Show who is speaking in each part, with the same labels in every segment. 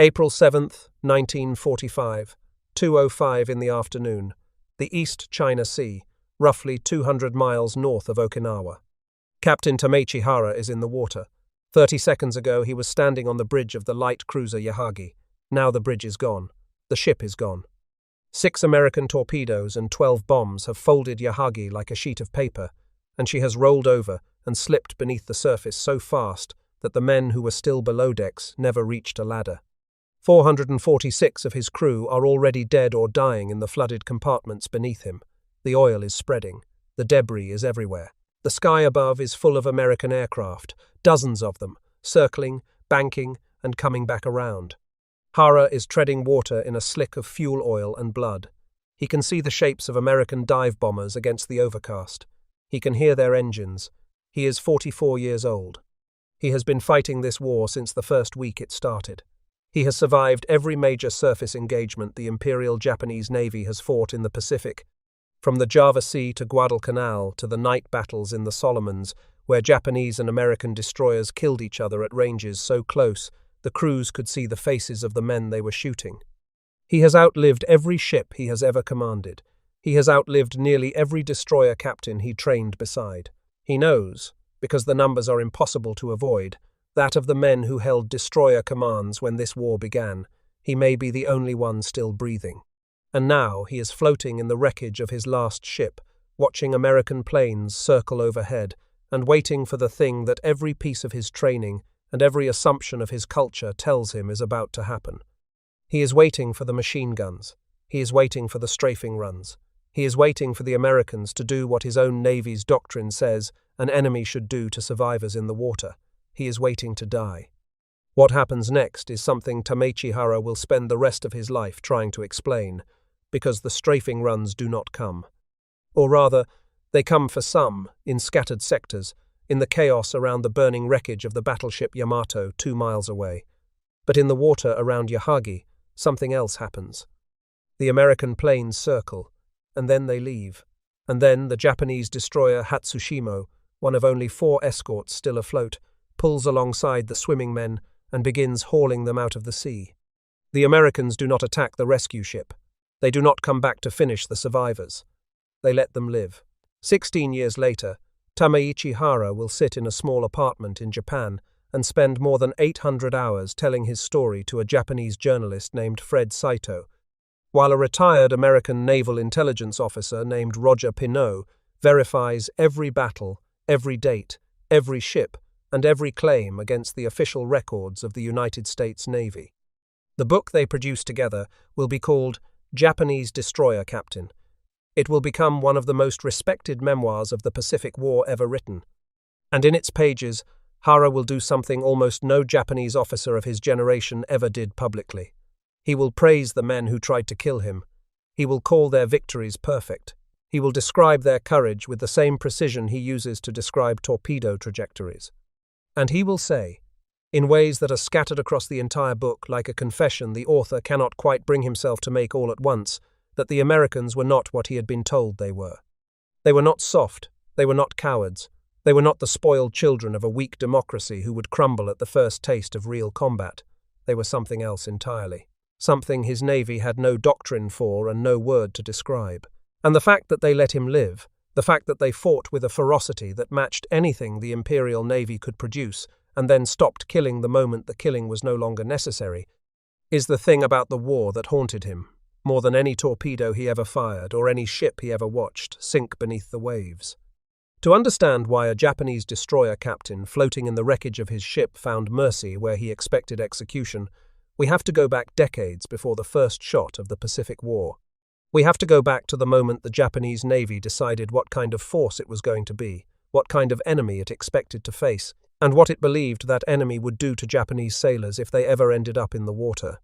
Speaker 1: April 7th, 1945, 2:05 in the afternoon, the East China Sea, roughly 200 miles north of Okinawa. Captain Tameichi Hara is in the water. 30 seconds ago he was standing on the bridge of the light cruiser Yahagi. Now the bridge is gone. The ship is gone. 6 American torpedoes and 12 bombs have folded Yahagi like a sheet of paper, and she has rolled over and slipped beneath the surface so fast that the men who were still below decks never reached a ladder. 446 of his crew are already dead or dying in the flooded compartments beneath him. The oil is spreading. The debris is everywhere. The sky above is full of American aircraft, dozens of them, circling, banking, and coming back around. Hara is treading water in a slick of fuel oil and blood. He can see the shapes of American dive bombers against the overcast. He can hear their engines. He is 44 years old. He has been fighting this war since the first week it started. He has survived every major surface engagement the Imperial Japanese Navy has fought in the Pacific, from the Java Sea to Guadalcanal to the night battles in the Solomons, where Japanese and American destroyers killed each other at ranges so close the crews could see the faces of the men they were shooting. He has outlived every ship he has ever commanded. He has outlived nearly every destroyer captain he trained beside. He knows, because the numbers are impossible to avoid, that of the men who held destroyer commands when this war began, he may be the only one still breathing. And now he is floating in the wreckage of his last ship, watching American planes circle overhead, and waiting for the thing that every piece of his training and every assumption of his culture tells him is about to happen. He is waiting for the machine guns. He is waiting for the strafing runs. He is waiting for the Americans to do what his own Navy's doctrine says an enemy should do to survivors in the water. He is waiting to die. What happens next is something Tameichi Hara will spend the rest of his life trying to explain, because the strafing runs do not come. Or rather, they come for some, in scattered sectors, in the chaos around the burning wreckage of the battleship Yamato 2 miles away. But in the water around Yahagi, something else happens. The American planes circle, and then they leave. And then the Japanese destroyer Hatsushimo, one of only 4 escorts still afloat, pulls alongside the swimming men and begins hauling them out of the sea. The Americans do not attack the rescue ship. They do not come back to finish the survivors. They let them live. 16 years later, Tameichi Hara will sit in a small apartment in Japan and spend more than 800 hours telling his story to a Japanese journalist named Fred Saito, while a retired American naval intelligence officer named Roger Pineau verifies every battle, every date, every ship, and every claim against the official records of the United States Navy. The book they produce together will be called Japanese Destroyer Captain. It will become one of the most respected memoirs of the Pacific War ever written. And in its pages, Hara will do something almost no Japanese officer of his generation ever did publicly. He will praise the men who tried to kill him. He will call their victories perfect. He will describe their courage with the same precision he uses to describe torpedo trajectories. And he will say, in ways that are scattered across the entire book like a confession the author cannot quite bring himself to make all at once, that the Americans were not what he had been told they were. They were not soft, they were not cowards, they were not the spoiled children of a weak democracy who would crumble at the first taste of real combat. They were something else entirely. Something his navy had no doctrine for and no word to describe. And the fact that they let him live, the fact that they fought with a ferocity that matched anything the Imperial Navy could produce and then stopped killing the moment the killing was no longer necessary, is the thing about the war that haunted him, more than any torpedo he ever fired or any ship he ever watched sink beneath the waves. To understand why a Japanese destroyer captain floating in the wreckage of his ship found mercy where he expected execution, we have to go back decades before the first shot of the Pacific War. We have to go back to the moment the Japanese Navy decided what kind of force it was going to be, what kind of enemy it expected to face, and what it believed that enemy would do to Japanese sailors if they ever ended up in the water.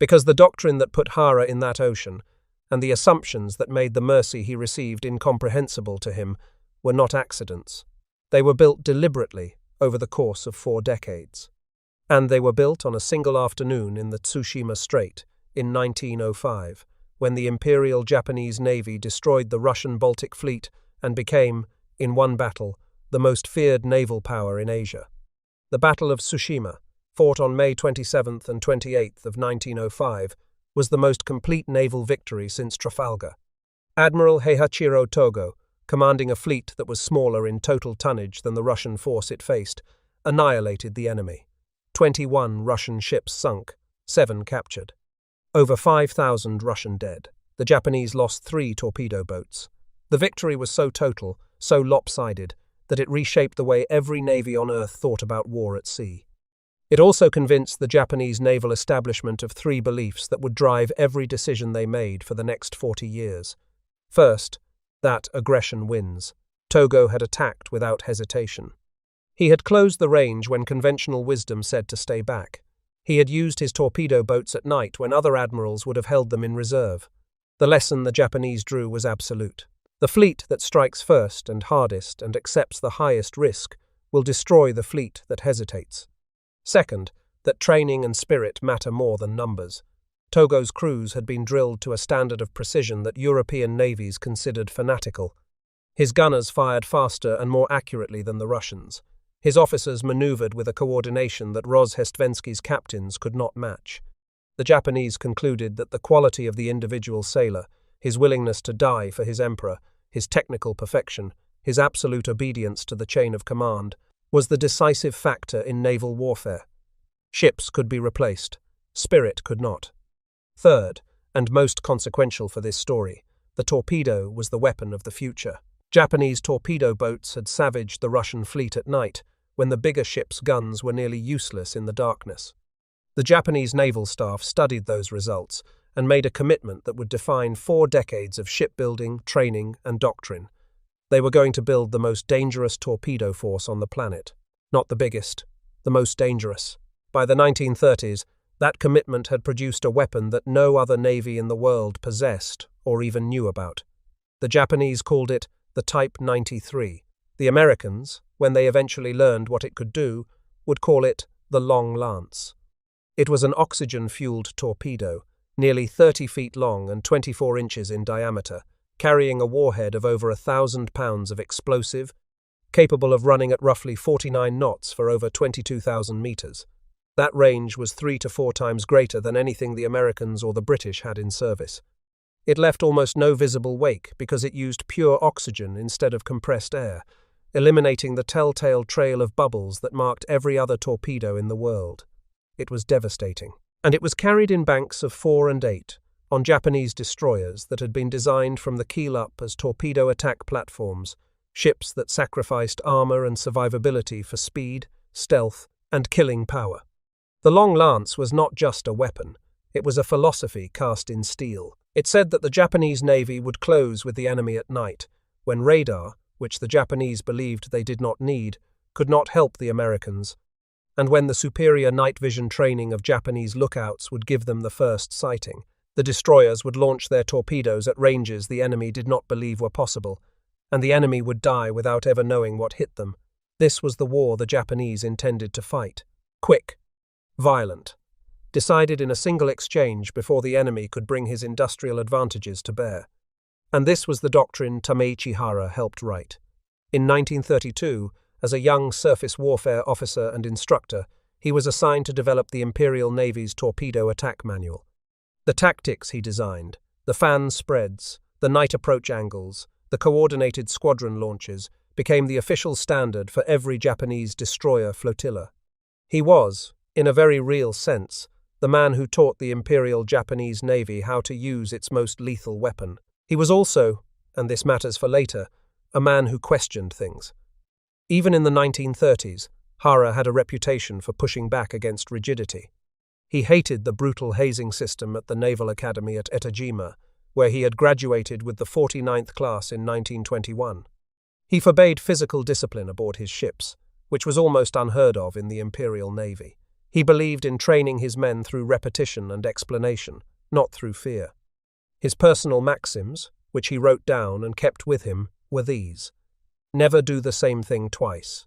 Speaker 1: Because the doctrine that put Hara in that ocean, and the assumptions that made the mercy he received incomprehensible to him, were not accidents. They were built deliberately over the course of 4 decades. And they were built on a single afternoon in the Tsushima Strait in 1905, when the Imperial Japanese Navy destroyed the Russian Baltic Fleet and became, in one battle, the most feared naval power in Asia. The Battle of Tsushima, fought on May 27th and 28th of 1905, was the most complete naval victory since Trafalgar. Admiral Heihachiro Togo, commanding a fleet that was smaller in total tonnage than the Russian force it faced, annihilated the enemy. 21 Russian ships sunk, 7 captured. Over 5,000 Russian dead. The Japanese lost 3 torpedo boats. The victory was so total, so lopsided, that it reshaped the way every navy on Earth thought about war at sea. It also convinced the Japanese naval establishment of 3 beliefs that would drive every decision they made for the next 40 years. First, that aggression wins. Togo had attacked without hesitation. He had closed the range when conventional wisdom said to stay back. He had used his torpedo boats at night when other admirals would have held them in reserve. The lesson the Japanese drew was absolute. The fleet that strikes first and hardest and accepts the highest risk will destroy the fleet that hesitates. Second, that training and spirit matter more than numbers. Togo's crews had been drilled to a standard of precision that European navies considered fanatical. His gunners fired faster and more accurately than the Russians. His officers maneuvered with a coordination that Rozhestvensky's captains could not match. The Japanese concluded that the quality of the individual sailor, his willingness to die for his emperor, his technical perfection, his absolute obedience to the chain of command, was the decisive factor in naval warfare. Ships could be replaced. Spirit could not. Third, and most consequential for this story, the torpedo was the weapon of the future. Japanese torpedo boats had savaged the Russian fleet at night, when the bigger ships' guns were nearly useless in the darkness. The Japanese naval staff studied those results and made a commitment that would define 4 decades of shipbuilding, training, and doctrine. They were going to build the most dangerous torpedo force on the planet. Not the biggest, the most dangerous. By the 1930s, that commitment had produced a weapon that no other navy in the world possessed or even knew about. The Japanese called it the Type 93. The Americans, when they eventually learned what it could do, would call it the Long Lance. It was an oxygen-fueled torpedo, nearly 30 feet long and 24 inches in diameter, carrying a warhead of over 1,000 pounds of explosive, capable of running at roughly 49 knots for over 22,000 meters. That range was 3 to 4 times greater than anything the Americans or the British had in service. It left almost no visible wake because it used pure oxygen instead of compressed air, eliminating the telltale trail of bubbles that marked every other torpedo in the world. It was devastating. And it was carried in banks of 4 and 8, on Japanese destroyers that had been designed from the keel up as torpedo attack platforms, ships that sacrificed armor and survivability for speed, stealth, and killing power. The Long Lance was not just a weapon, it was a philosophy cast in steel. It said that the Japanese Navy would close with the enemy at night, when radar, which the Japanese believed they did not need, could not help the Americans, and when the superior night vision training of Japanese lookouts would give them the first sighting. The destroyers would launch their torpedoes at ranges the enemy did not believe were possible, and the enemy would die without ever knowing what hit them. This was the war the Japanese intended to fight. Quick, violent, decided in a single exchange before the enemy could bring his industrial advantages to bear. And this was the doctrine Tameichi Hara helped write. In 1932, as a young surface warfare officer and instructor, he was assigned to develop the Imperial Navy's torpedo attack manual. The tactics he designed, the fan spreads, the night approach angles, the coordinated squadron launches, became the official standard for every Japanese destroyer flotilla. He was, in a very real sense, the man who taught the Imperial Japanese Navy how to use its most lethal weapon. He was also, and this matters for later, a man who questioned things. Even in the 1930s, Hara had a reputation for pushing back against rigidity. He hated the brutal hazing system at the Naval Academy at Etajima, where he had graduated with the 49th class in 1921. He forbade physical discipline aboard his ships, which was almost unheard of in the Imperial Navy. He believed in training his men through repetition and explanation, not through fear. His personal maxims, which he wrote down and kept with him, were these: never do the same thing twice.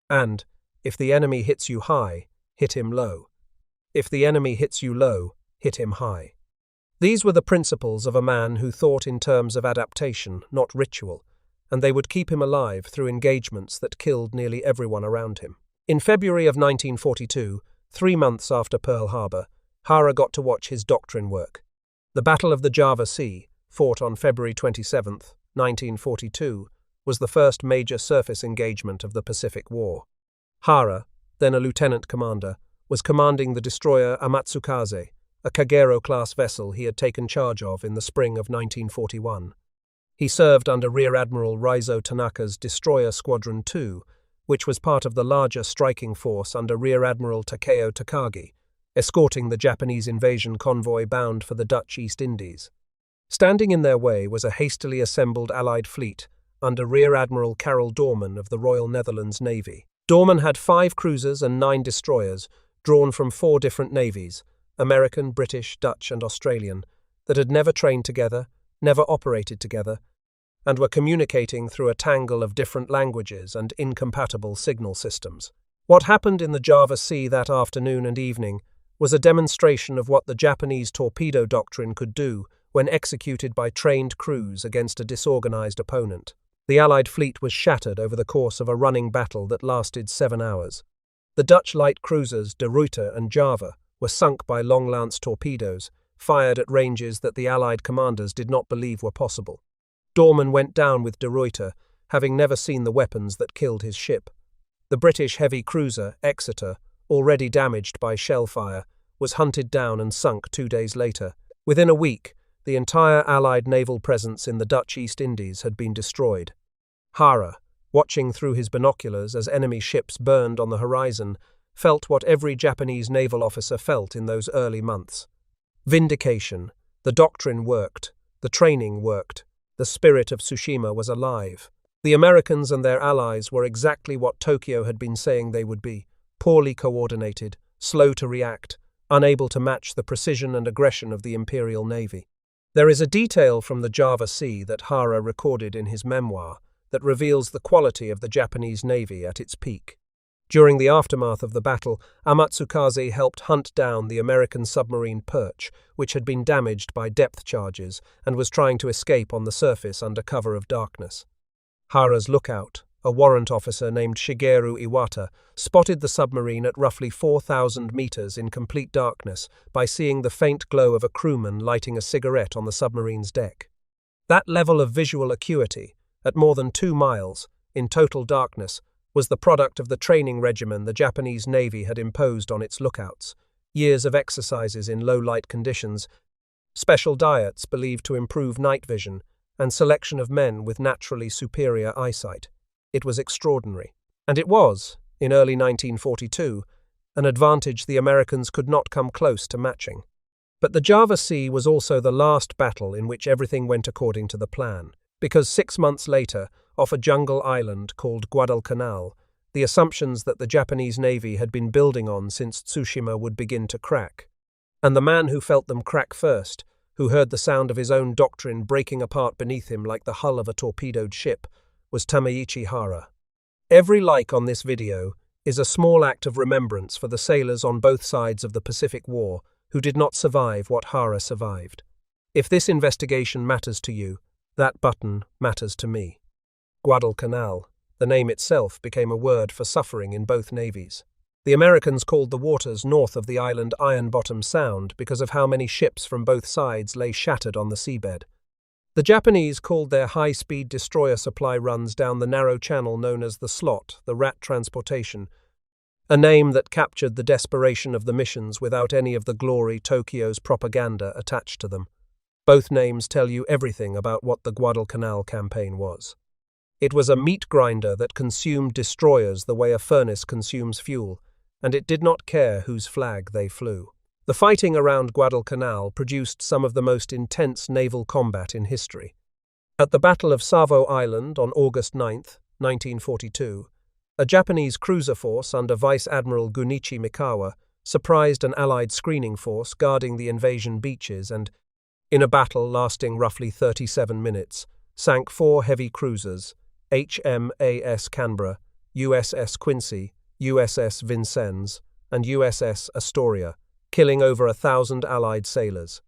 Speaker 1: And, if the enemy hits you high, hit him low. If the enemy hits you low, hit him high. These were the principles of a man who thought in terms of adaptation, not ritual, and they would keep him alive through engagements that killed nearly everyone around him. In February of 1942, 3 months after Pearl Harbor, Hara got to watch his doctrine work. The Battle of the Java Sea, fought on February 27, 1942, was the first major surface engagement of the Pacific War. Hara, then a lieutenant commander, was commanding the destroyer Amatsukaze, a Kagero-class vessel he had taken charge of in the spring of 1941. He served under Rear Admiral Raizo Tanaka's Destroyer Squadron 2, which was part of the larger striking force under Rear Admiral Takeo Takagi, escorting the Japanese invasion convoy bound for the Dutch East Indies. Standing in their way was a hastily assembled Allied fleet under Rear Admiral Karel Doorman of the Royal Netherlands Navy. Doorman had 5 cruisers and 9 destroyers, drawn from 4 different navies, American, British, Dutch and Australian, that had never trained together, never operated together, and were communicating through a tangle of different languages and incompatible signal systems. What happened in the Java Sea that afternoon and evening was a demonstration of what the Japanese torpedo doctrine could do when executed by trained crews against a disorganized opponent. The Allied fleet was shattered over the course of a running battle that lasted 7 hours. The Dutch light cruisers De Ruyter and Java were sunk by long-lance torpedoes, fired at ranges that the Allied commanders did not believe were possible. Doorman went down with De Ruyter, having never seen the weapons that killed his ship. The British heavy cruiser, Exeter, already damaged by shell fire, was hunted down and sunk 2 days later. Within a week, the entire Allied naval presence in the Dutch East Indies had been destroyed. Hara, watching through his binoculars as enemy ships burned on the horizon, felt what every Japanese naval officer felt in those early months. Vindication. The doctrine worked. The training worked. The spirit of Tsushima was alive. The Americans and their allies were exactly what Tokyo had been saying they would be: poorly coordinated, slow to react, unable to match the precision and aggression of the Imperial Navy. There is a detail from the Java Sea that Hara recorded in his memoir that reveals the quality of the Japanese Navy at its peak. During the aftermath of the battle, Amatsukaze helped hunt down the American submarine Perch, which had been damaged by depth charges and was trying to escape on the surface under cover of darkness. Hara's lookout, a warrant officer named Shigeru Iwata, spotted the submarine at roughly 4,000 meters in complete darkness by seeing the faint glow of a crewman lighting a cigarette on the submarine's deck. That level of visual acuity, at more than 2 miles, in total darkness, was the product of the training regimen the Japanese Navy had imposed on its lookouts, years of exercises in low-light conditions, special diets believed to improve night vision, and selection of men with naturally superior eyesight. It was extraordinary. And it was, in early 1942, an advantage the Americans could not come close to matching. But the Java Sea was also the last battle in which everything went according to the plan, because 6 months later, off a jungle island called Guadalcanal, the assumptions that the Japanese Navy had been building on since Tsushima would begin to crack. And the man who felt them crack first, who heard the sound of his own doctrine breaking apart beneath him like the hull of a torpedoed ship, was Tameichi Hara. Every like on this video is a small act of remembrance for the sailors on both sides of the Pacific War who did not survive what Hara survived. If this investigation matters to you, that button matters to me. Guadalcanal, the name itself, became a word for suffering in both navies. The Americans called the waters north of the island Iron Bottom Sound because of how many ships from both sides lay shattered on the seabed. The Japanese called their high-speed destroyer supply runs down the narrow channel known as the Slot, the Rat Transportation, a name that captured the desperation of the missions without any of the glory Tokyo's propaganda attached to them. Both names tell you everything about what the Guadalcanal campaign was. It was a meat grinder that consumed destroyers the way a furnace consumes fuel, and it did not care whose flag they flew. The fighting around Guadalcanal produced some of the most intense naval combat in history. At the Battle of Savo Island on August 9, 1942, a Japanese cruiser force under Vice Admiral Gunichi Mikawa surprised an Allied screening force guarding the invasion beaches and, in a battle lasting roughly 37 minutes, sank 4 heavy cruisers, HMAS Canberra, USS Quincy, USS Vincennes, and USS Astoria, killing over 1,000 Allied sailors.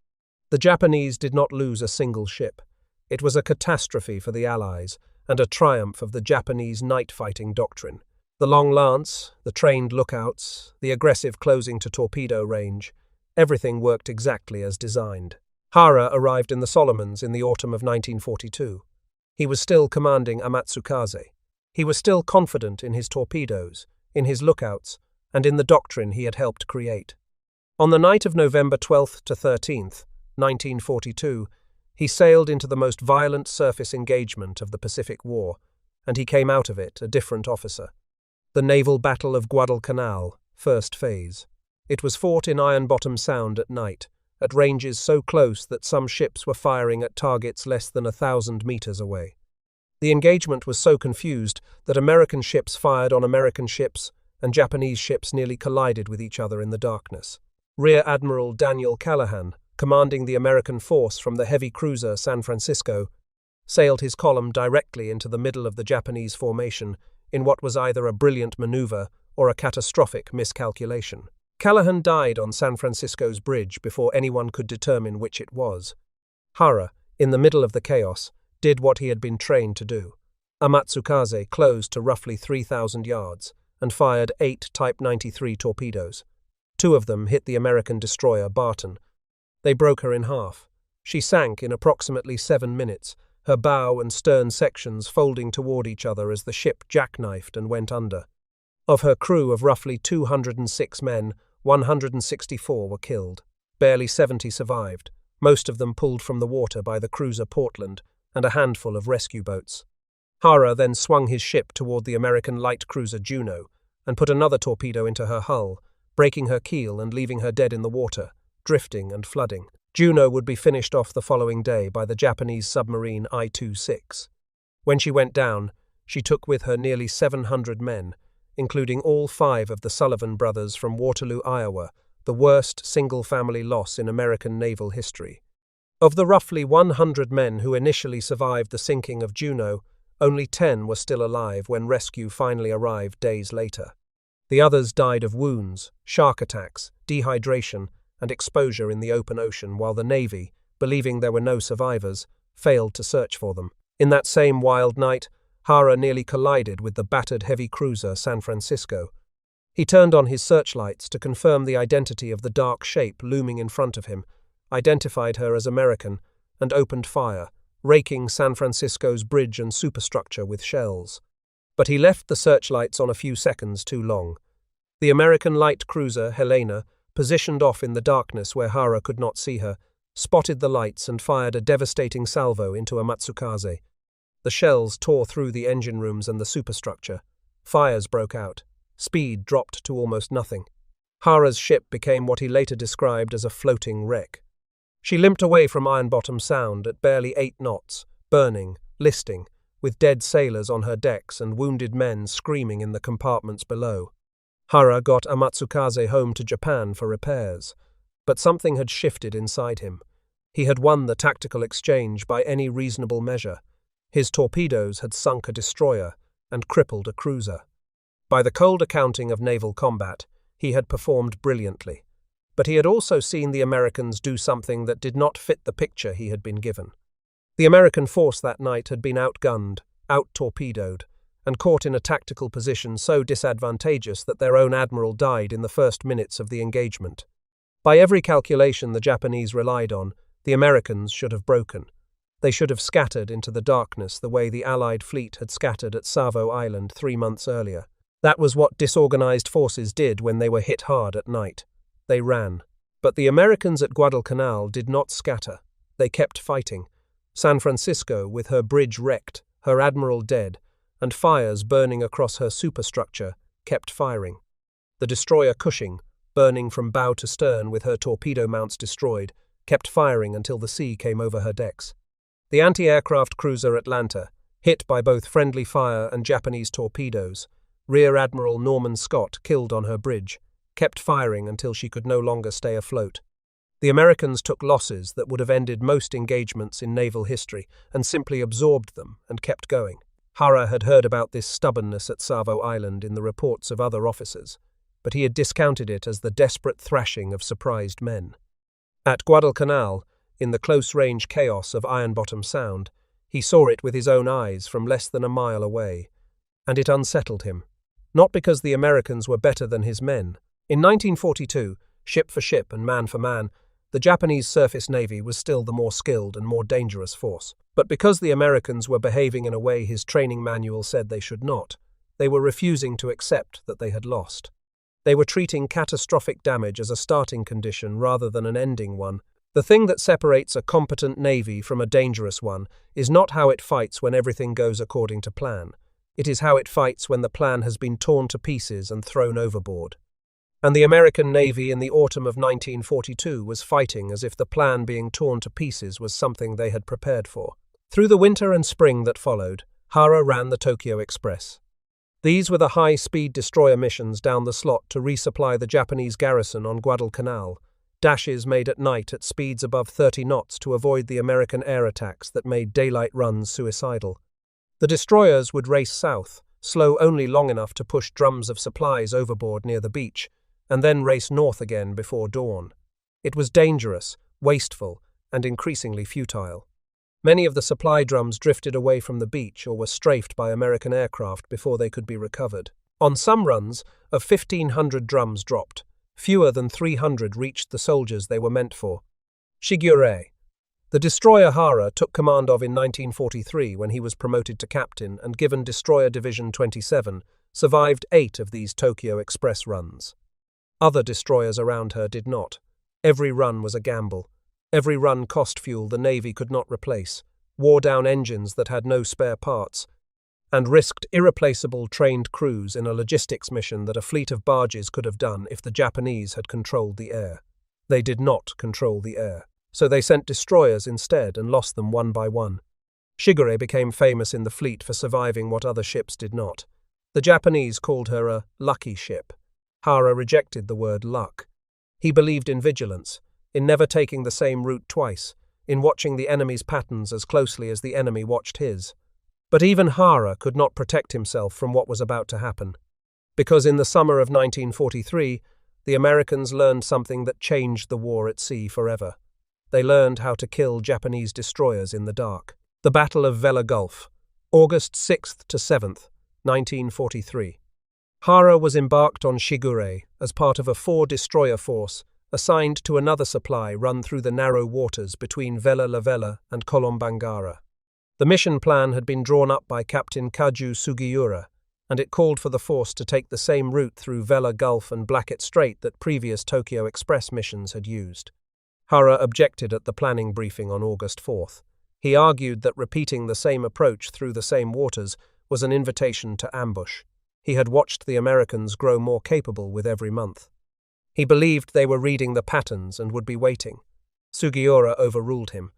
Speaker 1: The Japanese did not lose a single ship. It was a catastrophe for the Allies and a triumph of the Japanese night-fighting doctrine. The long lance, the trained lookouts, the aggressive closing to torpedo range, everything worked exactly as designed. Hara arrived in the Solomons in the autumn of 1942. He was still commanding Amatsukaze. He was still confident in his torpedoes, in his lookouts, and in the doctrine he had helped create. On the night of November 12th to 13th, 1942, he sailed into the most violent surface engagement of the Pacific War, and he came out of it a different officer. The naval battle of Guadalcanal, first phase. It was fought in Iron Bottom Sound at night, at ranges so close that some ships were firing at targets less than 1,000 meters away. The engagement was so confused that American ships fired on American ships, and Japanese ships nearly collided with each other in the darkness. Rear Admiral Daniel Callahan, commanding the American force from the heavy cruiser San Francisco, sailed his column directly into the middle of the Japanese formation in what was either a brilliant maneuver or a catastrophic miscalculation. Callahan died on San Francisco's bridge before anyone could determine which it was. Hara, in the middle of the chaos, did what he had been trained to do. Amatsukaze closed to roughly 3,000 yards and fired 8 Type 93 torpedoes. 2 of them hit the American destroyer Barton. They broke her in half. She sank in approximately 7 minutes, her bow and stern sections folding toward each other as the ship jackknifed and went under. Of her crew of roughly 206 men, 164 were killed. Barely 70 survived, most of them pulled from the water by the cruiser Portland and a handful of rescue boats. Hara then swung his ship toward the American light cruiser Juno and put another torpedo into her hull, breaking her keel and leaving her dead in the water, drifting and flooding. Juno would be finished off the following day by the Japanese submarine I-26. When she went down, she took with her nearly 700 men, including all 5 of the Sullivan brothers from Waterloo, Iowa, the worst single-family loss in American naval history. Of the roughly 100 men who initially survived the sinking of Juno, only 10 were still alive when rescue finally arrived days later. The others died of wounds, shark attacks, dehydration, and exposure in the open ocean, while the Navy, believing there were no survivors, failed to search for them. In that same wild night, Hara nearly collided with the battered heavy cruiser San Francisco. He turned on his searchlights to confirm the identity of the dark shape looming in front of him, identified her as American, and opened fire, raking San Francisco's bridge and superstructure with shells. But he left the searchlights on a few seconds too long. The American light cruiser Helena, positioned off in the darkness where Hara could not see her, spotted the lights and fired a devastating salvo into Amatsukaze. The shells tore through the engine rooms and the superstructure. Fires broke out. Speed dropped to almost nothing. Hara's ship became what he later described as a floating wreck. She limped away from Iron Bottom Sound at barely 8 knots, burning, listing, with dead sailors on her decks and wounded men screaming in the compartments below. Hara got Amatsukaze home to Japan for repairs, but something had shifted inside him. He had won the tactical exchange by any reasonable measure. His torpedoes had sunk a destroyer and crippled a cruiser. By the cold accounting of naval combat, he had performed brilliantly, but he had also seen the Americans do something that did not fit the picture he had been given. The American force that night had been outgunned, out-torpedoed, and caught in a tactical position so disadvantageous that their own admiral died in the first minutes of the engagement. By every calculation the Japanese relied on, the Americans should have broken. They should have scattered into the darkness the way the Allied fleet had scattered at Savo Island 3 months earlier. That was what disorganized forces did when they were hit hard at night. They ran. But the Americans at Guadalcanal did not scatter. They kept fighting. San Francisco, with her bridge wrecked, her admiral dead, and fires burning across her superstructure, kept firing. The destroyer Cushing, burning from bow to stern with her torpedo mounts destroyed, kept firing until the sea came over her decks. The anti-aircraft cruiser Atlanta, hit by both friendly fire and Japanese torpedoes, Rear Admiral Norman Scott, killed on her bridge, kept firing until she could no longer stay afloat. The Americans took losses that would have ended most engagements in naval history and simply absorbed them and kept going. Hara had heard about this stubbornness at Savo Island in the reports of other officers, but he had discounted it as the desperate thrashing of surprised men. At Guadalcanal, in the close-range chaos of Iron Bottom Sound, he saw it with his own eyes from less than a mile away, and it unsettled him. not because the Americans were better than his men. In 1942, ship for ship and man for man, the Japanese surface navy was still the more skilled and more dangerous force. But because the Americans were behaving in a way his training manual said they should not, they were refusing to accept that they had lost. They were treating catastrophic damage as a starting condition rather than an ending one. The thing that separates a competent navy from a dangerous one is not how it fights when everything goes according to plan. It is how it fights when the plan has been torn to pieces and thrown overboard. And the American Navy in the autumn of 1942 was fighting as if the plan being torn to pieces was something they had prepared for. Through the winter and spring that followed, Hara ran the Tokyo Express. These were the high-speed destroyer missions down the slot to resupply the Japanese garrison on Guadalcanal, dashes made at night at speeds above 30 knots to avoid the American air attacks that made daylight runs suicidal. The destroyers would race south, slow only long enough to push drums of supplies overboard near the beach, and then race north again before dawn. It was dangerous, wasteful, and increasingly futile. Many of the supply drums drifted away from the beach or were strafed by American aircraft before they could be recovered. On some runs, of 1,500 drums dropped, fewer than 300 reached the soldiers they were meant for. Shigure. The destroyer Hara took command of in 1943 when he was promoted to captain and given Destroyer Division 27, survived 8 of these Tokyo Express runs. Other destroyers around her did not. Every run was a gamble. Every run cost fuel the Navy could not replace, wore down engines that had no spare parts, and risked irreplaceable trained crews in a logistics mission that a fleet of barges could have done if the Japanese had controlled the air. They did not control the air, so they sent destroyers instead and lost them one by one. Shigure became famous in the fleet for surviving what other ships did not. The Japanese called her a lucky ship. Hara rejected the word luck. He believed in vigilance, in never taking the same route twice, in watching the enemy's patterns as closely as the enemy watched his. But even Hara could not protect himself from what was about to happen. Because in the summer of 1943, the Americans learned something that changed the war at sea forever. They learned how to kill Japanese destroyers in the dark. The Battle of Vella Gulf, August 6th to 7th, 1943. Hara was embarked on Shigure as part of a 4-destroyer force assigned to another supply run through the narrow waters between Vella and Kolombangara. The mission plan had been drawn up by Captain Kaju Sugiura, and it called for the force to take the same route through Vella Gulf and Blackett Strait that previous Tokyo Express missions had used. Hara objected at the planning briefing on August 4th. He argued that repeating the same approach through the same waters was an invitation to ambush. He had watched the Americans grow more capable with every month. He believed they were reading the patterns and would be waiting. Sugiura overruled him.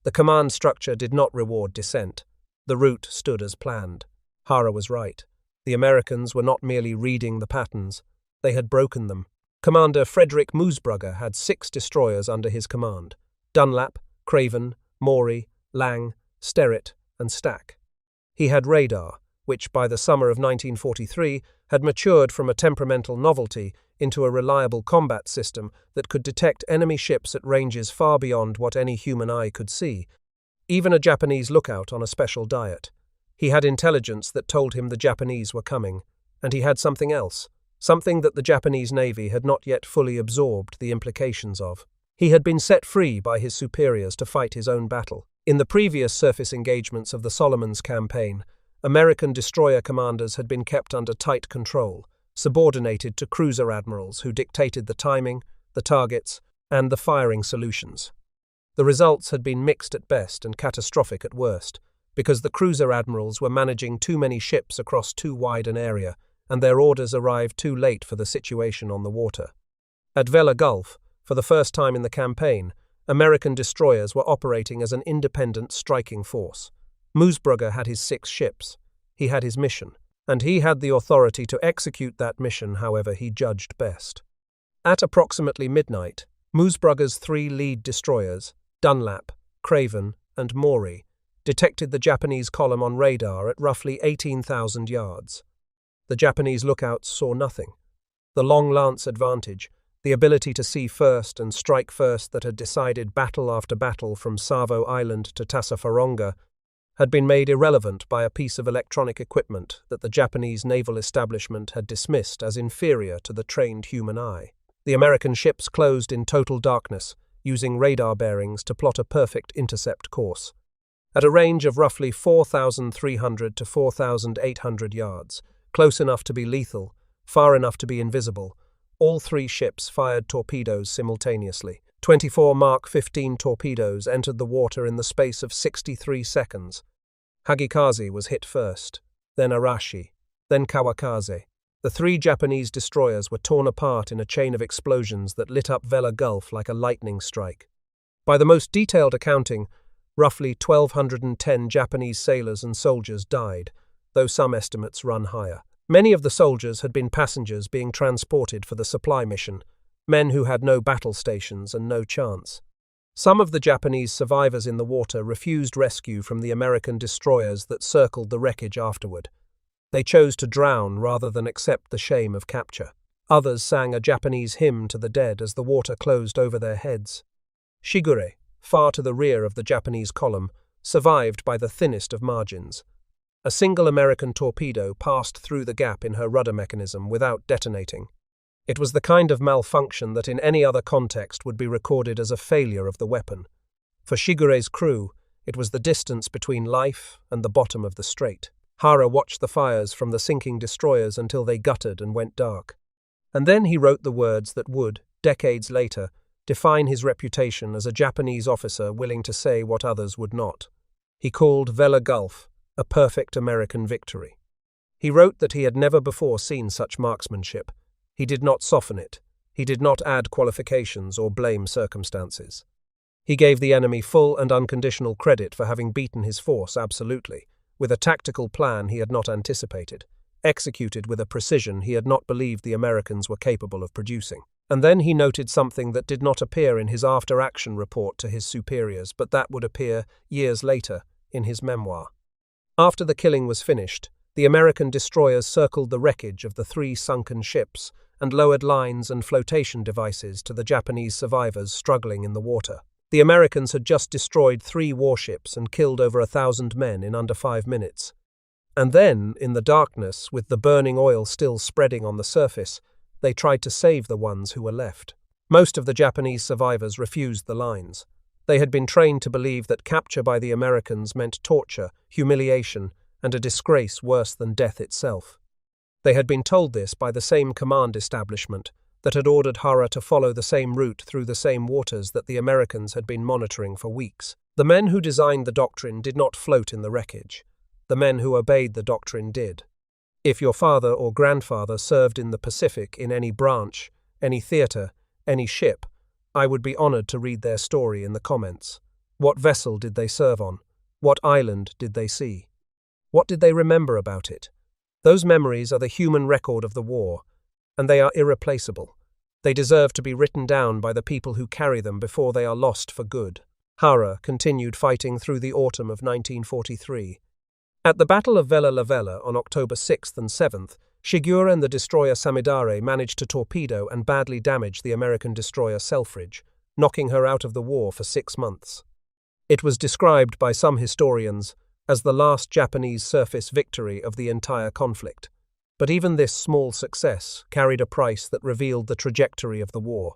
Speaker 1: The command structure did not reward dissent. The route stood as planned. Hara was right. The Americans were not merely reading the patterns. They had broken them. Commander Frederick Moosbrugger had 6 destroyers under his command: Dunlap, Craven, Maury, Lang, Sterritt, and Stack. He had radar, which by the summer of 1943 had matured from a temperamental novelty into a reliable combat system that could detect enemy ships at ranges far beyond what any human eye could see, even a Japanese lookout on a special diet. He had intelligence that told him the Japanese were coming, and he had something else, something that the Japanese Navy had not yet fully absorbed the implications of. He had been set free by his superiors to fight his own battle. In the previous surface engagements of the Solomons campaign, American destroyer commanders had been kept under tight control, subordinated to cruiser admirals who dictated the timing, the targets, and the firing solutions. The results had been mixed at best and catastrophic at worst, because the cruiser admirals were managing too many ships across too wide an area, and their orders arrived too late for the situation on the water. At Vella Gulf, for the first time in the campaign, American destroyers were operating as an independent striking force. Moosbrugger had his 6 ships. He had his mission, and he had the authority to execute that mission however he judged best. At approximately midnight, Moosbrugger's 3 lead destroyers, Dunlap, Craven, and Maury, detected the Japanese column on radar at roughly 18,000 yards. The Japanese lookouts saw nothing. The long lance advantage, the ability to see first and strike first that had decided battle after battle from Savo Island to Tassafaronga, had been made irrelevant by a piece of electronic equipment that the Japanese naval establishment had dismissed as inferior to the trained human eye. The American ships closed in total darkness, using radar bearings to plot a perfect intercept course. At a range of roughly 4,300 to 4,800 yards, close enough to be lethal, far enough to be invisible, all three ships fired torpedoes simultaneously. 24 Mark 15 torpedoes entered the water in the space of 63 seconds. Hagikaze was hit first, then Arashi, then Kawakaze. The three Japanese destroyers were torn apart in a chain of explosions that lit up Vella Gulf like a lightning strike. By the most detailed accounting, roughly 1,210 Japanese sailors and soldiers died, though some estimates run higher. Many of the soldiers had been passengers being transported for the supply mission, men who had no battle stations and no chance. Some of the Japanese survivors in the water refused rescue from the American destroyers that circled the wreckage afterward. They chose to drown rather than accept the shame of capture. Others sang a Japanese hymn to the dead as the water closed over their heads. Shigure, far to the rear of the Japanese column, survived by the thinnest of margins. A single American torpedo passed through the gap in her rudder mechanism without detonating. It was the kind of malfunction that in any other context would be recorded as a failure of the weapon. For Shigure's crew, it was the distance between life and the bottom of the strait. Hara watched the fires from the sinking destroyers until they guttered and went dark. And then he wrote the words that would, decades later, define his reputation as a Japanese officer willing to say what others would not. He called Vella Gulf a perfect American victory. He wrote that he had never before seen such marksmanship. He did not soften it. He did not add qualifications or blame circumstances. He gave the enemy full and unconditional credit for having beaten his force absolutely, with a tactical plan he had not anticipated, executed with a precision he had not believed the Americans were capable of producing. And then he noted something that did not appear in his after-action report to his superiors, but that would appear, years later, in his memoir. After the killing was finished, the American destroyers circled the wreckage of the three sunken ships and lowered lines and flotation devices to the Japanese survivors struggling in the water. The Americans had just destroyed 3 warships and killed over 1,000 men in under 5 minutes. And then, in the darkness, with the burning oil still spreading on the surface, they tried to save the ones who were left. Most of the Japanese survivors refused the lines. They had been trained to believe that capture by the Americans meant torture, humiliation, and a disgrace worse than death itself. They had been told this by the same command establishment that had ordered Hara to follow the same route through the same waters that the Americans had been monitoring for weeks. The men who designed the doctrine did not float in the wreckage. The men who obeyed the doctrine did. If your father or grandfather served in the Pacific in any branch, any theater, any ship, I would be honored to read their story in the comments. What vessel did they serve on? What island did they see? What did they remember about it? Those memories are the human record of the war, and they are irreplaceable. They deserve to be written down by the people who carry them before they are lost for good. Hara continued fighting through the autumn of 1943. At the Battle of Vella on October 6th and 7th, Shigure and the destroyer Samidare managed to torpedo and badly damage the American destroyer Selfridge, knocking her out of the war for 6 months. It was described by some historians as the last Japanese surface victory of the entire conflict. But even this small success carried a price that revealed the trajectory of the war.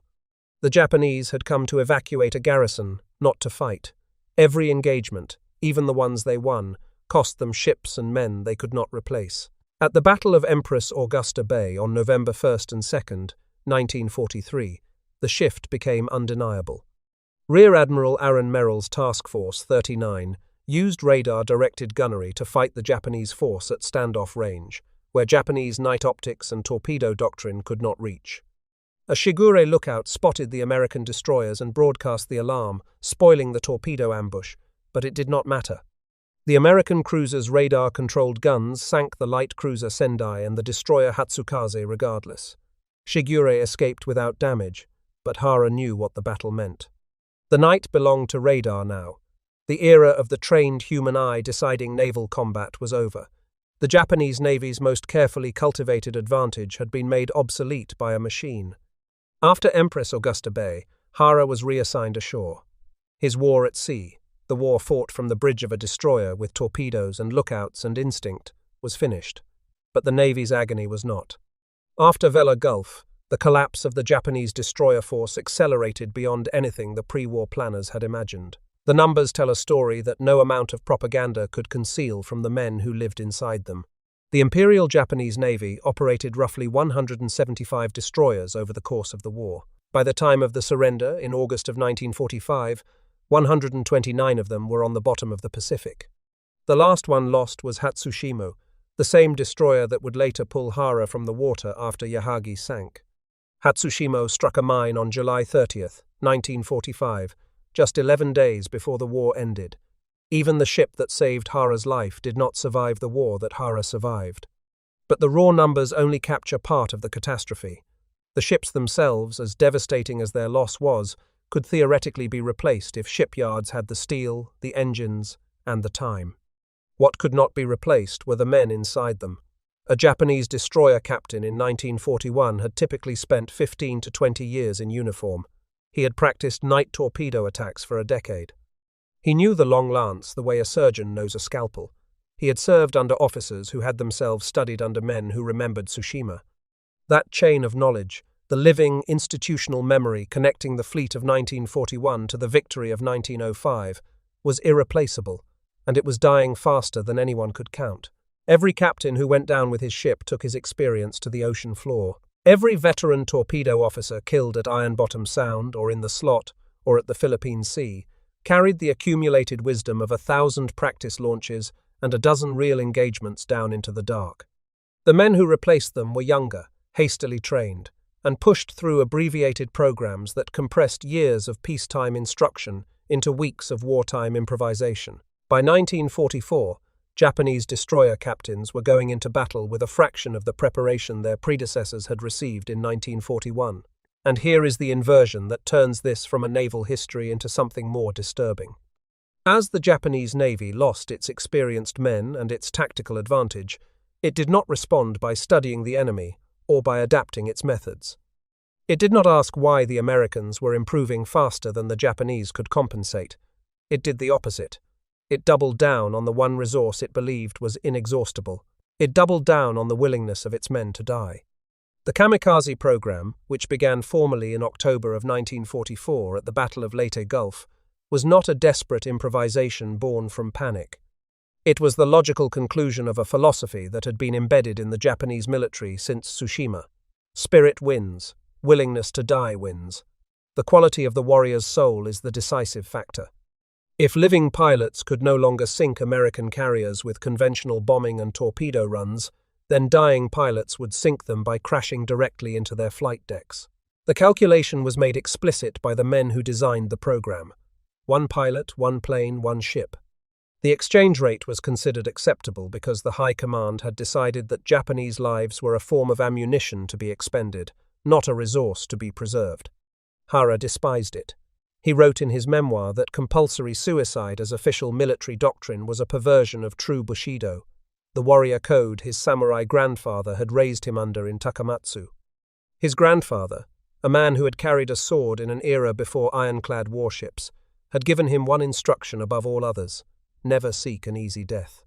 Speaker 1: The Japanese had come to evacuate a garrison, not to fight. Every engagement, even the ones they won, cost them ships and men they could not replace. At the Battle of Empress Augusta Bay on November 1st and 2nd, 1943, the shift became undeniable. Rear Admiral Aaron Merrill's Task Force 39 used radar-directed gunnery to fight the Japanese force at standoff range, where Japanese night optics and torpedo doctrine could not reach. A Shigure lookout spotted the American destroyers and broadcast the alarm, spoiling the torpedo ambush, but it did not matter. The American cruiser's radar-controlled guns sank the light cruiser Sendai and the destroyer Hatsukaze regardless. Shigure escaped without damage, but Hara knew what the battle meant. The night belonged to radar now. The era of the trained human eye deciding naval combat was over. The Japanese Navy's most carefully cultivated advantage had been made obsolete by a machine. After Empress Augusta Bay, Hara was reassigned ashore. His war at sea, the war fought from the bridge of a destroyer with torpedoes and lookouts and instinct, was finished. But the Navy's agony was not. After Vella Gulf, the collapse of the Japanese destroyer force accelerated beyond anything the pre-war planners had imagined. The numbers tell a story that no amount of propaganda could conceal from the men who lived inside them. The Imperial Japanese Navy operated roughly 175 destroyers over the course of the war. By the time of the surrender in August of 1945, 129 of them were on the bottom of the Pacific. The last one lost was Hatsushima, the same destroyer that would later pull Hara from the water after Yahagi sank. Hatsushima struck a mine on July 30th, 1945, just 11 days before the war ended. Even the ship that saved Hara's life did not survive the war that Hara survived. But the raw numbers only capture part of the catastrophe. The ships themselves, as devastating as their loss was, could theoretically be replaced if shipyards had the steel, the engines, and the time. What could not be replaced were the men inside them. A Japanese destroyer captain in 1941 had typically spent 15 to 20 years in uniform. He had practiced night torpedo attacks for a decade. He knew the long lance the way a surgeon knows a scalpel. He had served under officers who had themselves studied under men who remembered Tsushima. That chain of knowledge, the living institutional memory connecting the fleet of 1941 to the victory of 1905, was irreplaceable, and it was dying faster than anyone could count. Every captain who went down with his ship took his experience to the ocean floor. Every veteran torpedo officer killed at Iron Bottom Sound or in the Slot or at the Philippine Sea carried the accumulated wisdom of 1,000 practice launches and a dozen real engagements down into the dark. The men who replaced them were younger, hastily trained, and pushed through abbreviated programs that compressed years of peacetime instruction into weeks of wartime improvisation. By 1944, Japanese destroyer captains were going into battle with a fraction of the preparation their predecessors had received in 1941. And here is the inversion that turns this from a naval history into something more disturbing. As the Japanese Navy lost its experienced men and its tactical advantage, it did not respond by studying the enemy or by adapting its methods. It did not ask why the Americans were improving faster than the Japanese could compensate. It did the opposite. It doubled down on the one resource it believed was inexhaustible. It doubled down on the willingness of its men to die. The kamikaze program, which began formally in October of 1944 at the Battle of Leyte Gulf, was not a desperate improvisation born from panic. It was the logical conclusion of a philosophy that had been embedded in the Japanese military since Tsushima. Spirit wins. Willingness to die wins. The quality of the warrior's soul is the decisive factor. If living pilots could no longer sink American carriers with conventional bombing and torpedo runs, then dying pilots would sink them by crashing directly into their flight decks. The calculation was made explicit by the men who designed the program. One pilot, one plane, one ship. The exchange rate was considered acceptable because the High Command had decided that Japanese lives were a form of ammunition to be expended, not a resource to be preserved. Hara despised it. He wrote in his memoir that compulsory suicide as official military doctrine was a perversion of true Bushido, the warrior code his samurai grandfather had raised him under in Takamatsu. His grandfather, a man who had carried a sword in an era before ironclad warships, had given him one instruction above all others: never seek an easy death.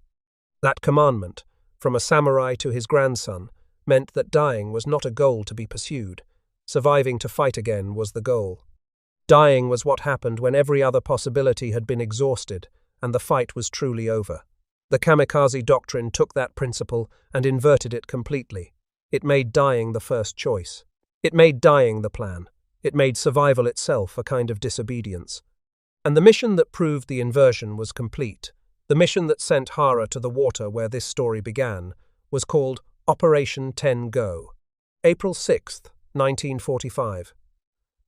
Speaker 1: That commandment, from a samurai to his grandson, meant that dying was not a goal to be pursued. Surviving to fight again was the goal. Dying was what happened when every other possibility had been exhausted and the fight was truly over. The kamikaze doctrine took that principle and inverted it completely. It made dying the first choice. It made dying the plan. It made survival itself a kind of disobedience. And the mission that proved the inversion was complete. The mission that sent Hara to the water where this story began was called Operation 10 Go. April 6th, 1945.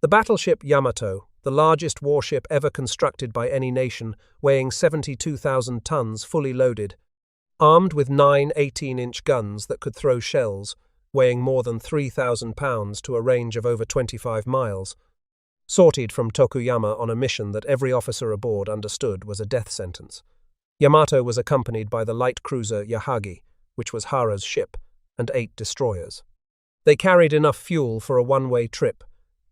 Speaker 1: The battleship Yamato, the largest warship ever constructed by any nation, weighing 72,000 tons fully loaded, armed with 9 18-inch guns that could throw shells, weighing more than 3,000 pounds to a range of over 25 miles, sortied from Tokuyama on a mission that every officer aboard understood was a death sentence. Yamato was accompanied by the light cruiser Yahagi, which was Hara's ship, and 8 destroyers. They carried enough fuel for a one-way trip.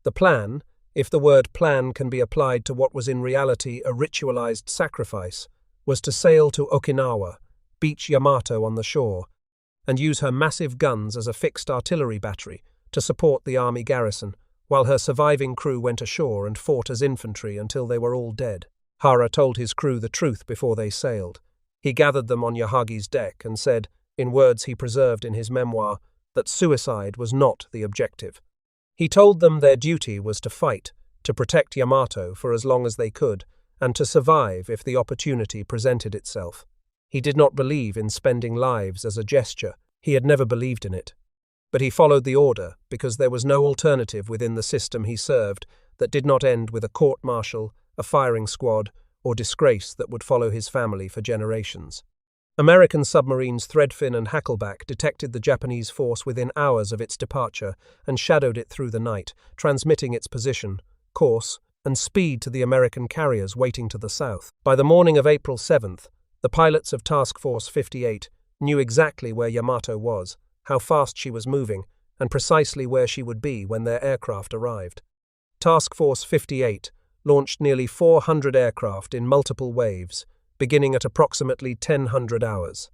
Speaker 1: The plan, if the word plan can be applied to what was in reality a ritualized sacrifice, was to sail to Okinawa, beach Yamato on the shore, and use her massive guns as a fixed artillery battery to support the army garrison, while her surviving crew went ashore and fought as infantry until they were all dead. Hara told his crew the truth before they sailed. He gathered them on Yahagi's deck and said, in words he preserved in his memoir, that suicide was not the objective. He told them their duty was to fight, to protect Yamato for as long as they could, and to survive if the opportunity presented itself. He did not believe in spending lives as a gesture. He had never believed in it. But he followed the order because there was no alternative within the system he served that did not end with a court-martial, a firing squad, or disgrace that would follow his family for generations. American submarines Threadfin and Hackleback detected the Japanese force within hours of its departure and shadowed it through the night, transmitting its position, course, and speed to the American carriers waiting to the south. By the morning of April 7th, the pilots of Task Force 58 knew exactly where Yamato was, how fast she was moving, and precisely where she would be when their aircraft arrived. Task Force 58 launched nearly 400 aircraft in multiple waves, beginning at approximately 1000 hours.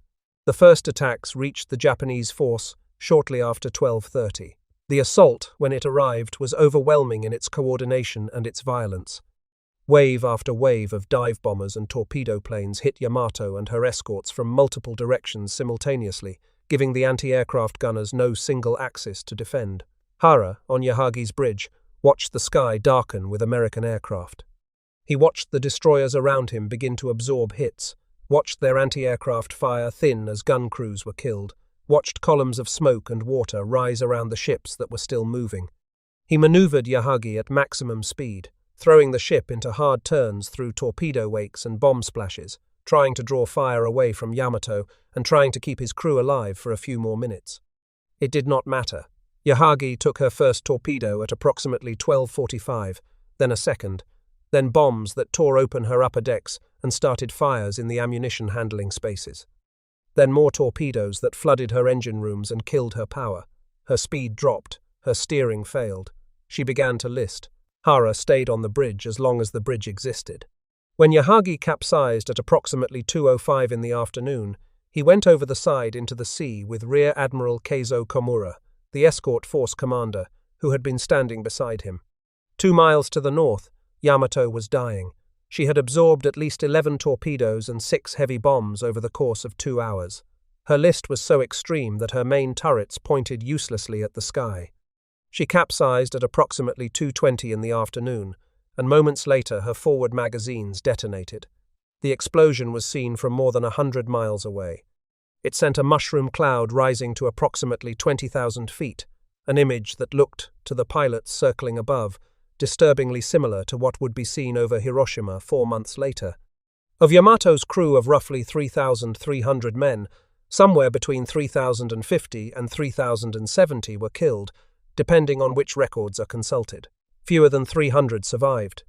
Speaker 1: The first attacks reached the Japanese force shortly after 12:30. The assault, when it arrived, was overwhelming in its coordination and its violence. Wave after wave of dive bombers and torpedo planes hit Yamato and her escorts from multiple directions simultaneously, giving the anti-aircraft gunners no single axis to defend. Hara, on Yahagi's bridge, watched the sky darken with American aircraft. He watched the destroyers around him begin to absorb hits, watched their anti-aircraft fire thin as gun crews were killed, watched columns of smoke and water rise around the ships that were still moving. He maneuvered Yahagi at maximum speed, throwing the ship into hard turns through torpedo wakes and bomb splashes, trying to draw fire away from Yamato and trying to keep his crew alive for a few more minutes. It did not matter. Yahagi took her first torpedo at approximately 12:45, then a second, then bombs that tore open her upper decks and started fires in the ammunition handling spaces. Then more torpedoes that flooded her engine rooms and killed her power. Her speed dropped, her steering failed. She began to list. Hara stayed on the bridge as long as the bridge existed. When Yahagi capsized at approximately 2:05 in the afternoon, he went over the side into the sea with Rear Admiral Keizo Komura, the escort force commander, who had been standing beside him. 2 miles to the north, Yamato was dying. She had absorbed at least 11 torpedoes and 6 heavy bombs over the course of 2 hours. Her list was so extreme that her main turrets pointed uselessly at the sky. She capsized at approximately 2:20 in the afternoon, and moments later her forward magazines detonated. The explosion was seen from more than 100 miles away. It sent a mushroom cloud rising to approximately 20,000 feet, an image that looked, to the pilots circling above, disturbingly similar to what would be seen over Hiroshima 4 months later. Of Yamato's crew of roughly 3,300 men, somewhere between 3,050 and 3,070 were killed, depending on which records are consulted. Fewer than 300 survived.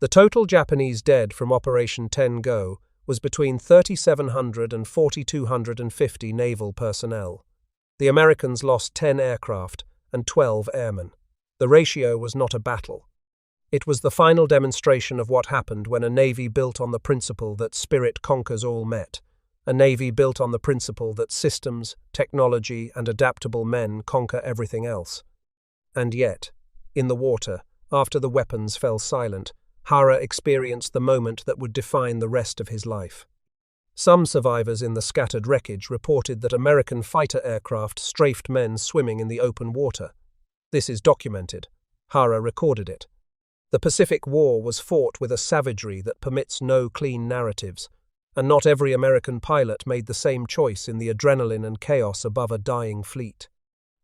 Speaker 1: The total Japanese dead from Operation 10 Go was between 3,700 and 4,250 naval personnel. The Americans lost 10 aircraft and 12 airmen. The ratio was not a battle. It was the final demonstration of what happened when a navy built on the principle that spirit conquers all met, a navy built on the principle that systems, technology, and adaptable men conquer everything else. And yet, in the water, after the weapons fell silent, Hara experienced the moment that would define the rest of his life. Some survivors in the scattered wreckage reported that American fighter aircraft strafed men swimming in the open water. This is documented. Hara recorded it. The Pacific War was fought with a savagery that permits no clean narratives, and not every American pilot made the same choice in the adrenaline and chaos above a dying fleet.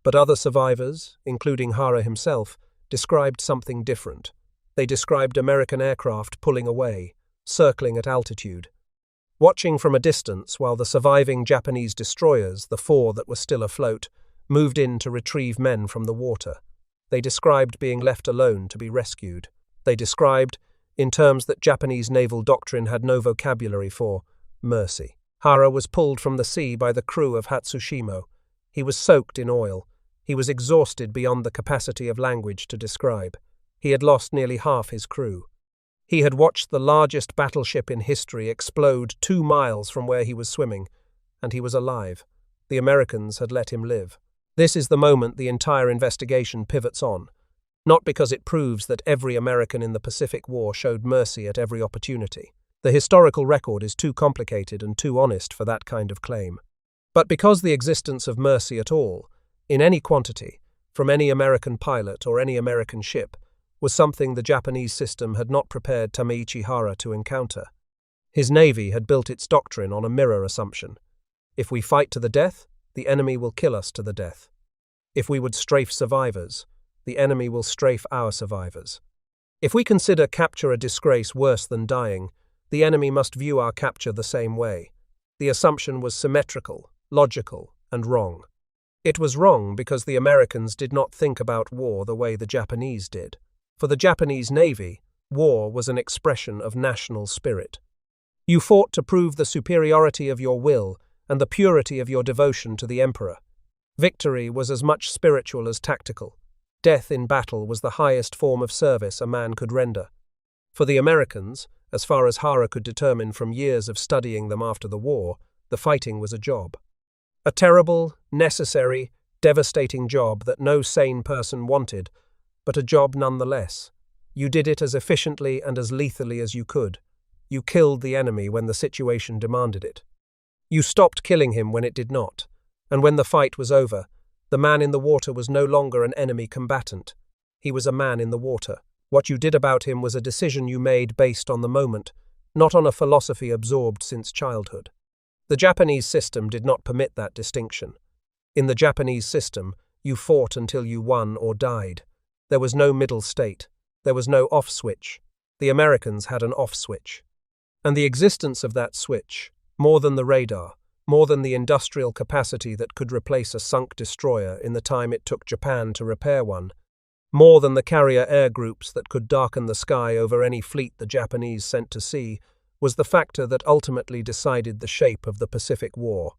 Speaker 1: But other survivors, including Hara himself, described something different. They described American aircraft pulling away, circling at altitude, watching from a distance while the surviving Japanese destroyers, the 4 that were still afloat, moved in to retrieve men from the water. They described being left alone to be rescued. They described, in terms that Japanese naval doctrine had no vocabulary for, mercy. Hara was pulled from the sea by the crew of Hatsushimo. He was soaked in oil. He was exhausted beyond the capacity of language to describe. He had lost nearly half his crew. He had watched the largest battleship in history explode 2 miles from where he was swimming, and he was alive. The Americans had let him live. This is the moment the entire investigation pivots on, not because it proves that every American in the Pacific War showed mercy at every opportunity. The historical record is too complicated and too honest for that kind of claim. But because the existence of mercy at all, in any quantity, from any American pilot or any American ship, was something the Japanese system had not prepared Tameichi Hara to encounter. His navy had built its doctrine on a mirror assumption. If we fight to the death, the enemy will kill us to the death. If we would strafe survivors, the enemy will strafe our survivors. If we consider capture a disgrace worse than dying, the enemy must view our capture the same way. The assumption was symmetrical, logical, and wrong. It was wrong because the Americans did not think about war the way the Japanese did. For the Japanese Navy, war was an expression of national spirit. You fought to prove the superiority of your will and the purity of your devotion to the emperor. Victory was as much spiritual as tactical. Death in battle was the highest form of service a man could render. For the Americans, as far as Hara could determine from years of studying them after the war, the fighting was a job. A terrible, necessary, devastating job that no sane person wanted, but a job nonetheless. You did it as efficiently and as lethally as you could. You killed the enemy when the situation demanded it. You stopped killing him when it did not, and when the fight was over, the man in the water was no longer an enemy combatant. He was a man in the water. What you did about him was a decision you made based on the moment, not on a philosophy absorbed since childhood. The Japanese system did not permit that distinction. In the Japanese system, you fought until you won or died. There was no middle state. There was no off switch. The Americans had an off switch. And the existence of that switch, more than the radar, more than the industrial capacity that could replace a sunk destroyer in the time it took Japan to repair one, more than the carrier air groups that could darken the sky over any fleet the Japanese sent to sea, was the factor that ultimately decided the shape of the Pacific War.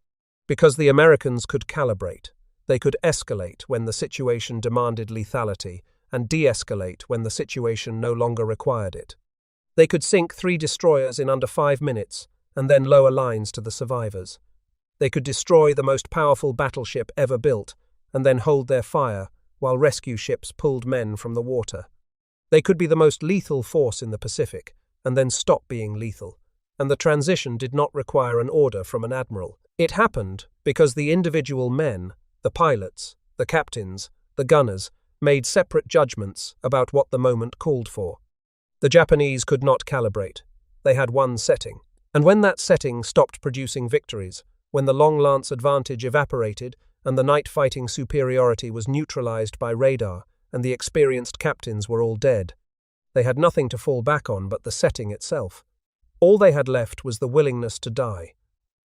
Speaker 1: Because the Americans could calibrate, they could escalate when the situation demanded lethality and de-escalate when the situation no longer required it. They could sink 3 destroyers in under 5 minutes and then lower lines to the survivors. They could destroy the most powerful battleship ever built and then hold their fire while rescue ships pulled men from the water. They could be the most lethal force in the Pacific and then stop being lethal, and the transition did not require an order from an admiral. It happened because the individual men, the pilots, the captains, the gunners, made separate judgments about what the moment called for. The Japanese could not calibrate. They had one setting, and when that setting stopped producing victories, when the long lance advantage evaporated and the night fighting superiority was neutralized by radar and the experienced captains were all dead, they had nothing to fall back on but the setting itself. All they had left was the willingness to die.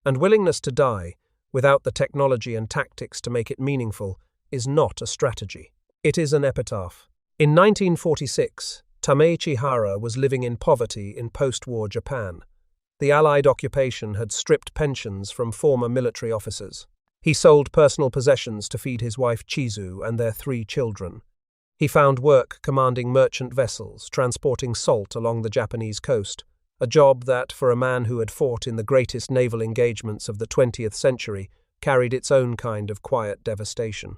Speaker 1: And willingness to die, without the technology and tactics to make it meaningful, is not a strategy. It is an epitaph. In 1946, Tameichi Hara was living in poverty in post-war Japan. The Allied occupation had stripped pensions from former military officers. He sold personal possessions to feed his wife Chizu and their 3 children. He found work commanding merchant vessels, transporting salt along the Japanese coast, a job that, for a man who had fought in the greatest naval engagements of the 20th century, carried its own kind of quiet devastation.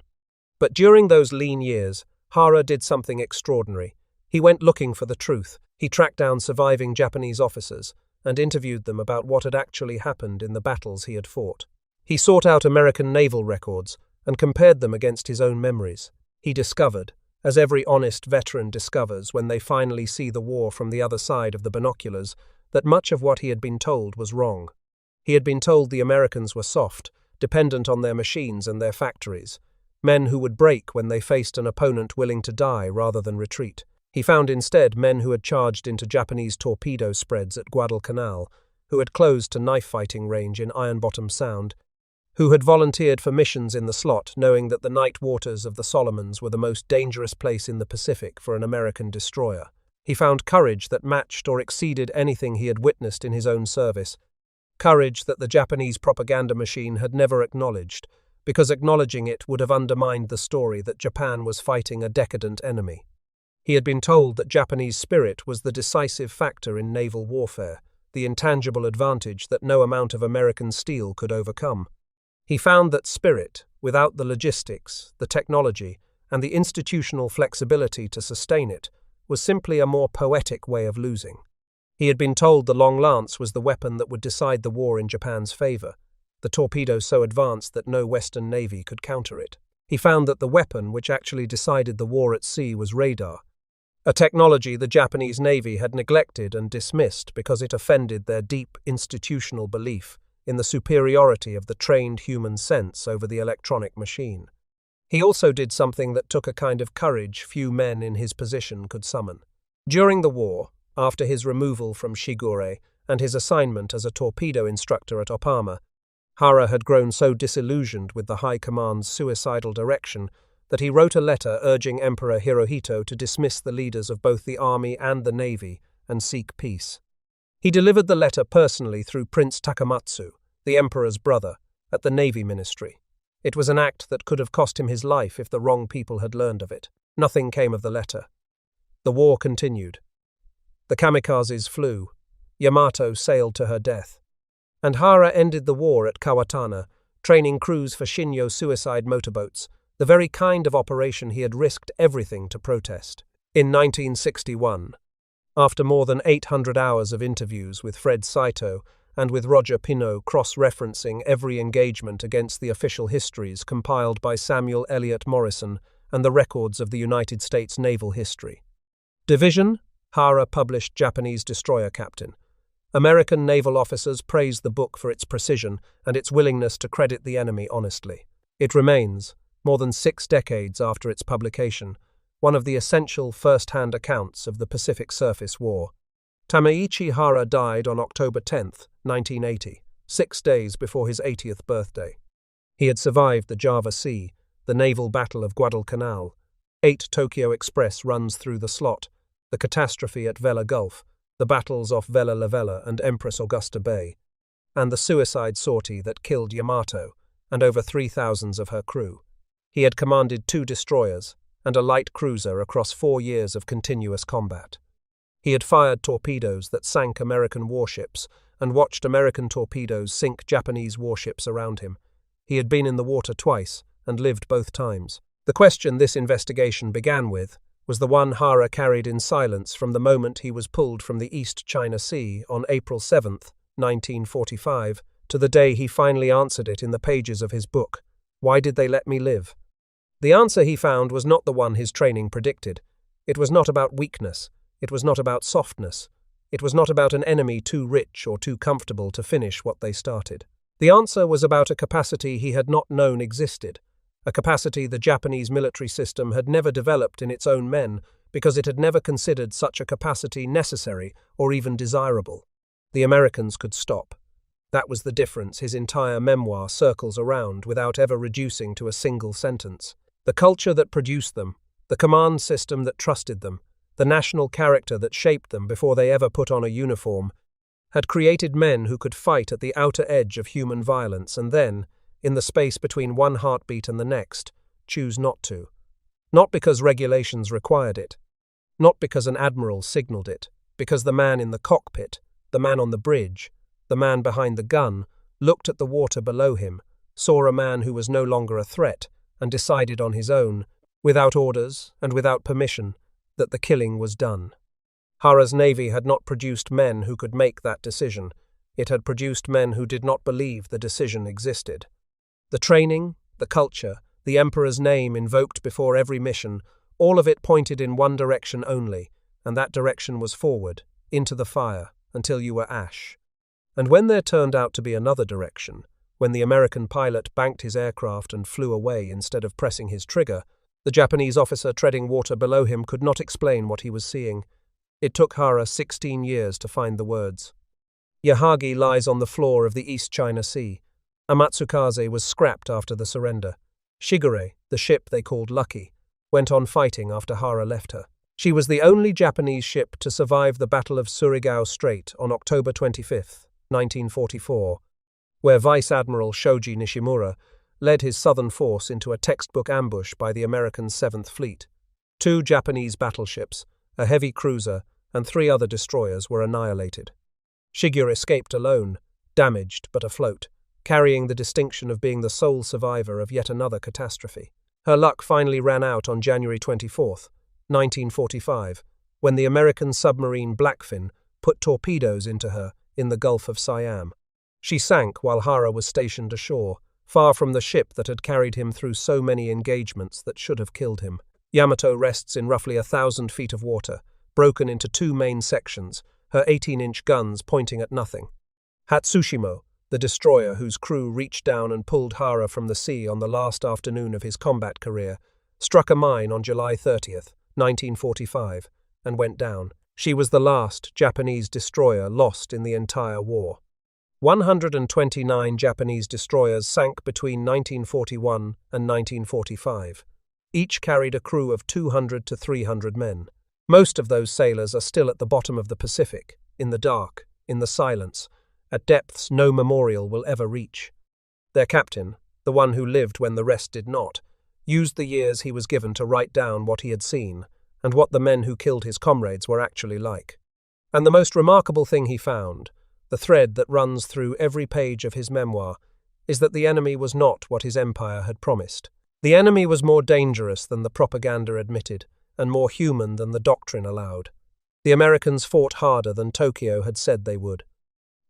Speaker 1: But during those lean years, Hara did something extraordinary. He went looking for the truth. He tracked down surviving Japanese officers and interviewed them about what had actually happened in the battles he had fought. He sought out American naval records and compared them against his own memories. He discovered, as every honest veteran discovers when they finally see the war from the other side of the binoculars, that much of what he had been told was wrong. He had been told the Americans were soft, dependent on their machines and their factories, men who would break when they faced an opponent willing to die rather than retreat. He found instead men who had charged into Japanese torpedo spreads at Guadalcanal, who had closed to knife-fighting range in Iron Bottom Sound, who had volunteered for missions in the slot knowing that the night waters of the Solomons were the most dangerous place in the Pacific for an American destroyer. He found courage that matched or exceeded anything he had witnessed in his own service, courage that the Japanese propaganda machine had never acknowledged, because acknowledging it would have undermined the story that Japan was fighting a decadent enemy. He had been told that Japanese spirit was the decisive factor in naval warfare, the intangible advantage that no amount of American steel could overcome. He found that spirit, without the logistics, the technology, and the institutional flexibility to sustain it, was simply a more poetic way of losing. He had been told the long lance was the weapon that would decide the war in Japan's favor, the torpedo so advanced that no Western navy could counter it. He found that the weapon which actually decided the war at sea was radar, a technology the Japanese Navy had neglected and dismissed because it offended their deep institutional belief in the superiority of the trained human sense over the electronic machine. He also did something that took a kind of courage few men in his position could summon. During the war, after his removal from Shigure and his assignment as a torpedo instructor at Opama, Hara had grown so disillusioned with the High Command's suicidal direction that he wrote a letter urging Emperor Hirohito to dismiss the leaders of both the army and the navy and seek peace. He delivered the letter personally through Prince Takamatsu, the emperor's brother, at the Navy Ministry. It was an act that could have cost him his life if the wrong people had learned of it. Nothing came of the letter. The war continued. The kamikazes flew. Yamato sailed to her death. And Hara ended the war at Kawatana, training crews for Shinyo suicide motorboats, the very kind of operation he had risked everything to protest. In 1961, after more than 800 hours of interviews with Fred Saito and with Roger Pineau cross-referencing every engagement against the official histories compiled by Samuel Eliot Morison and the records of the United States naval history. Division, Hara published Japanese destroyer captain. American naval officers praised the book for its precision and its willingness to credit the enemy honestly. It remains, more than 6 decades after its publication, one of the essential first-hand accounts of the Pacific Surface War. Tameichi Hara died on October 10, 1980, 6 days before his 80th birthday. He had survived the Java Sea, the naval battle of Guadalcanal, 8 Tokyo Express runs through the slot, the catastrophe at Vella Gulf, the battles off Vella Lavella and Empress Augusta Bay, and the suicide sortie that killed Yamato and over 3,000 of her crew. He had commanded 2 destroyers and a light cruiser across 4 years of continuous combat. He had fired torpedoes that sank American warships and watched American torpedoes sink Japanese warships around him. He had been in the water twice and lived both times. The question this investigation began with was the one Hara carried in silence from the moment he was pulled from the East China Sea on April 7, 1945, to the day he finally answered it in the pages of his book, Why Did They Let Me Live? The answer he found was not the one his training predicted. It was not about weakness. It was not about softness. It was not about an enemy too rich or too comfortable to finish what they started. The answer was about a capacity he had not known existed, a capacity the Japanese military system had never developed in its own men because it had never considered such a capacity necessary or even desirable. The Americans could stop. That was the difference his entire memoir circles around without ever reducing to a single sentence. The culture that produced them, the command system that trusted them, the national character that shaped them before they ever put on a uniform, had created men who could fight at the outer edge of human violence and then, in the space between one heartbeat and the next, choose not to. Not because regulations required it, not because an admiral signaled it, because the man in the cockpit, the man on the bridge, the man behind the gun, looked at the water below him, saw a man who was no longer a threat, and decided on his own, without orders and without permission, that the killing was done. Hara's navy had not produced men who could make that decision. It had produced men who did not believe the decision existed. The training, the culture, the emperor's name invoked before every mission, all of it pointed in one direction only, and that direction was forward, into the fire, until you were ash. And when there turned out to be another direction, when the American pilot banked his aircraft and flew away instead of pressing his trigger, the Japanese officer treading water below him could not explain what he was seeing. It took Hara 16 years to find the words. Yahagi lies on the floor of the East China Sea. Amatsukaze was scrapped after the surrender. Shigure, the ship they called Lucky, went on fighting after Hara left her. She was the only Japanese ship to survive the Battle of Surigao Strait on October 25, 1944, where Vice Admiral Shoji Nishimura led his southern force into a textbook ambush by the American 7th Fleet. 2 Japanese battleships, a heavy cruiser, and 3 other destroyers were annihilated. Shigure escaped alone, damaged but afloat, carrying the distinction of being the sole survivor of yet another catastrophe. Her luck finally ran out on January 24, 1945, when the American submarine Blackfin put torpedoes into her in the Gulf of Siam. She sank while Hara was stationed ashore, far from the ship that had carried him through so many engagements that should have killed him. Yamato rests in roughly 1,000 feet of water, broken into 2 main sections, her 18-inch guns pointing at nothing. Hatsushimo, the destroyer whose crew reached down and pulled Hara from the sea on the last afternoon of his combat career, struck a mine on July 30, 1945, and went down. She was the last Japanese destroyer lost in the entire war. 129 Japanese destroyers sank between 1941 and 1945. Each carried a crew of 200 to 300 men. Most of those sailors are still at the bottom of the Pacific, in the dark, in the silence, at depths no memorial will ever reach. Their captain, the one who lived when the rest did not, used the years he was given to write down what he had seen and what the men who killed his comrades were actually like. And the most remarkable thing he found, the thread that runs through every page of his memoir, is that the enemy was not what his empire had promised. The enemy was more dangerous than the propaganda admitted, and more human than the doctrine allowed. The Americans fought harder than Tokyo had said they would.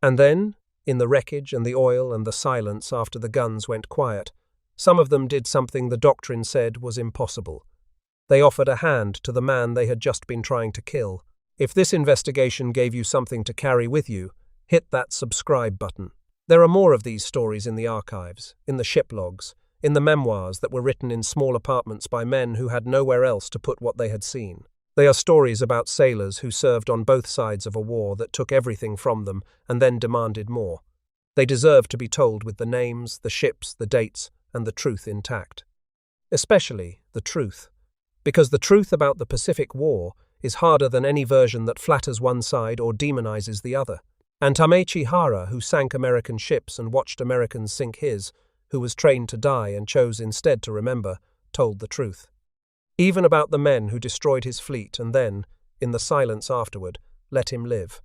Speaker 1: And then, in the wreckage and the oil and the silence after the guns went quiet, some of them did something the doctrine said was impossible. They offered a hand to the man they had just been trying to kill. If this investigation gave you something to carry with you, hit that subscribe button. There are more of these stories in the archives, in the ship logs, in the memoirs that were written in small apartments by men who had nowhere else to put what they had seen. They are stories about sailors who served on both sides of a war that took everything from them and then demanded more. They deserve to be told with the names, the ships, the dates, and the truth intact. Especially the truth. Because the truth about the Pacific War is harder than any version that flatters one side or demonizes the other. And Tameichi Hara, who sank American ships and watched Americans sink his, who was trained to die and chose instead to remember, told the truth. Even about the men who destroyed his fleet and then, in the silence afterward, let him live.